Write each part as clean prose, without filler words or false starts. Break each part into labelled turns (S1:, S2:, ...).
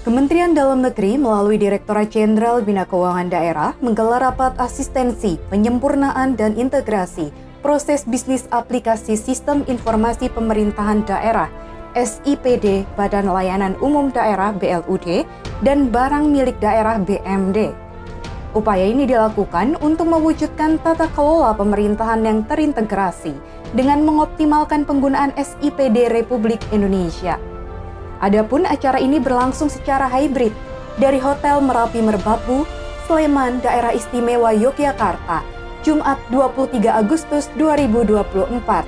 S1: Kementerian Dalam Negeri melalui Direktorat Jenderal Bina Keuangan Daerah menggelar rapat asistensi, penyempurnaan dan integrasi proses bisnis aplikasi Sistem Informasi Pemerintahan Daerah SIPD Badan Layanan Umum Daerah BLUD dan Barang Milik Daerah BMD. Upaya ini dilakukan untuk mewujudkan tata kelola pemerintahan yang terintegrasi dengan mengoptimalkan penggunaan SIPD Republik Indonesia. Adapun acara ini berlangsung secara hybrid dari Hotel Merapi Merbabu, Sleman, Daerah Istimewa Yogyakarta, Jumat 23 Agustus 2024.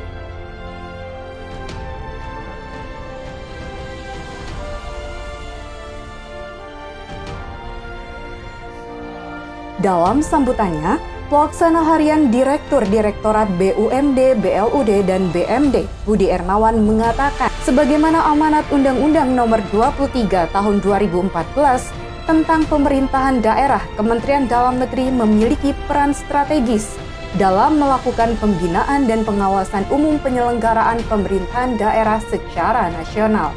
S1: Dalam sambutannya, Pelaksana Harian Direktur Direktorat BUMD, BLUD, dan BMD, Budi Ernawan mengatakan, sebagaimana amanat Undang-Undang Nomor 23 Tahun 2014 tentang Pemerintahan Daerah, Kementerian Dalam Negeri memiliki peran strategis dalam melakukan pembinaan dan pengawasan umum penyelenggaraan pemerintahan daerah secara nasional.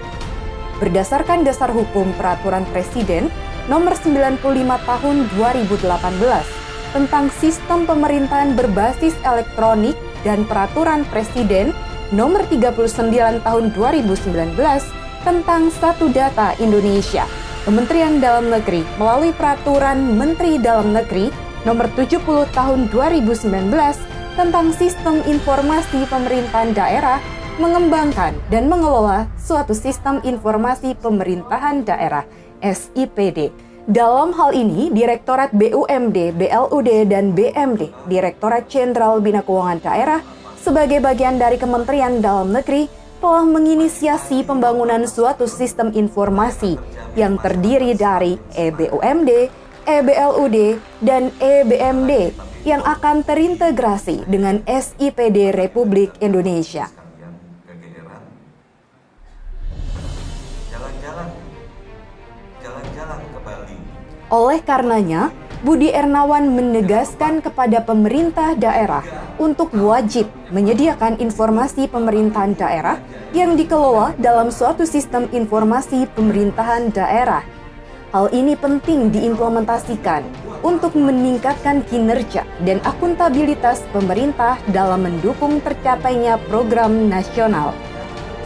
S1: Berdasarkan dasar hukum Peraturan Presiden Nomor 95 Tahun 2018, tentang sistem pemerintahan berbasis elektronik dan Peraturan Presiden Nomor 39 Tahun 2019 tentang Satu Data Indonesia. Kementerian Dalam Negeri melalui Peraturan Menteri Dalam Negeri Nomor 70 Tahun 2019 tentang Sistem Informasi Pemerintahan Daerah mengembangkan dan mengelola suatu sistem informasi pemerintahan daerah SIPD. Dalam hal ini, Direktorat BUMD, BLUD, dan BMD, Direktorat Jenderal Bina Keuangan Daerah, sebagai bagian dari Kementerian Dalam Negeri, telah menginisiasi pembangunan suatu sistem informasi yang terdiri dari eBUMD, eBLUD, dan eBMD yang akan terintegrasi dengan SIPD Republik Indonesia.
S2: Jalan-jalan ke Bali.
S1: Oleh karenanya, Budi Ernawan menegaskan kepada pemerintah daerah untuk wajib menyediakan informasi pemerintahan daerah yang dikelola dalam suatu sistem informasi pemerintahan daerah. Hal ini penting diimplementasikan untuk meningkatkan kinerja dan akuntabilitas pemerintah dalam mendukung tercapainya program nasional.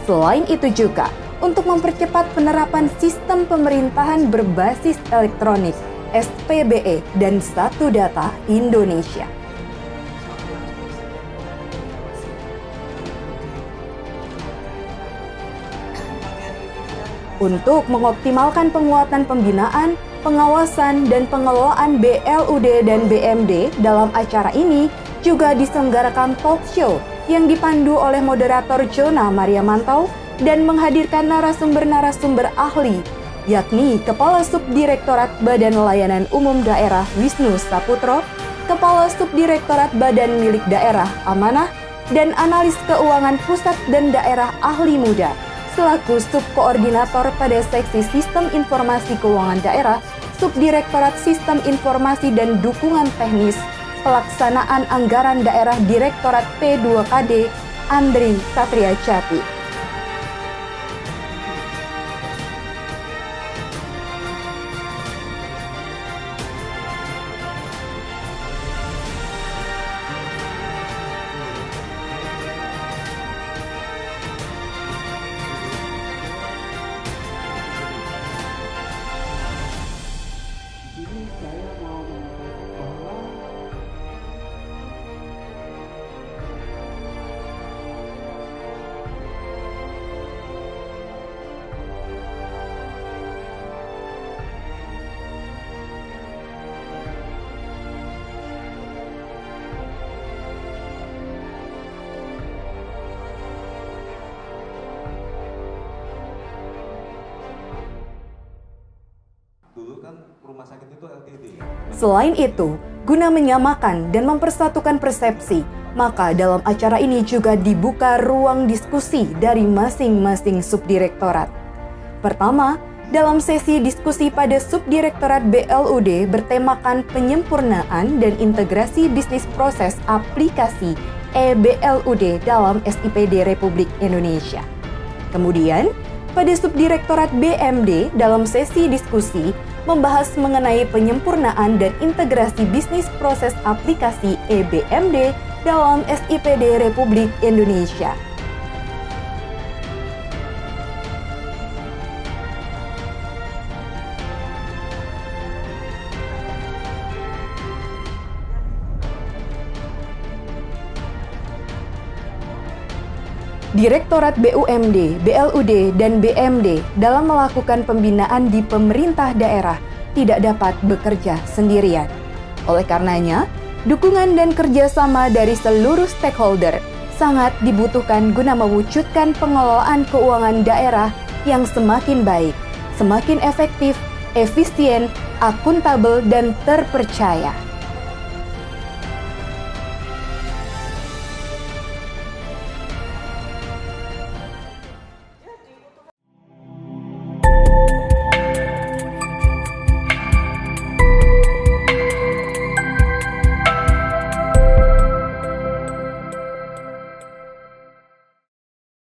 S1: Selain itu juga, untuk mempercepat penerapan sistem pemerintahan berbasis elektronik SPBE dan Satu Data Indonesia. Untuk mengoptimalkan penguatan pembinaan, pengawasan, dan pengelolaan BLUD dan BMD dalam acara ini juga diselenggarakan talk show yang dipandu oleh moderator Jona Maria Mantau dan menghadirkan narasumber-narasumber ahli, yakni Kepala Subdirektorat Badan Layanan Umum Daerah Wisnu Saputro, Kepala Subdirektorat Badan Milik Daerah Amanah, dan Analis Keuangan Pusat dan Daerah Ahli Muda, selaku Subkoordinator pada Seksi Sistem Informasi Keuangan Daerah, Subdirektorat Sistem Informasi dan Dukungan Teknis, Pelaksanaan Anggaran Daerah Direktorat P2KD, Andri Satria Jati.
S2: rumah sakit itu LTD.
S1: Selain itu, guna menyamakan dan mempersatukan persepsi, maka dalam acara ini juga dibuka ruang diskusi dari masing-masing subdirektorat. Pertama, dalam sesi diskusi pada Subdirektorat BLUD bertemakan penyempurnaan dan integrasi bisnis proses aplikasi e-BLUD dalam SIPD Republik Indonesia. Kemudian, pada Subdirektorat BMD dalam sesi diskusi membahas mengenai penyempurnaan dan integrasi bisnis proses aplikasi e-BMD dalam SIPD Republik Indonesia. Direktorat BUMD, BLUD, dan BMD dalam melakukan pembinaan di pemerintah daerah tidak dapat bekerja sendirian. Oleh karenanya, dukungan dan kerjasama dari seluruh stakeholder sangat dibutuhkan guna mewujudkan pengelolaan keuangan daerah yang semakin baik, semakin efektif, efisien, akuntabel, dan terpercaya.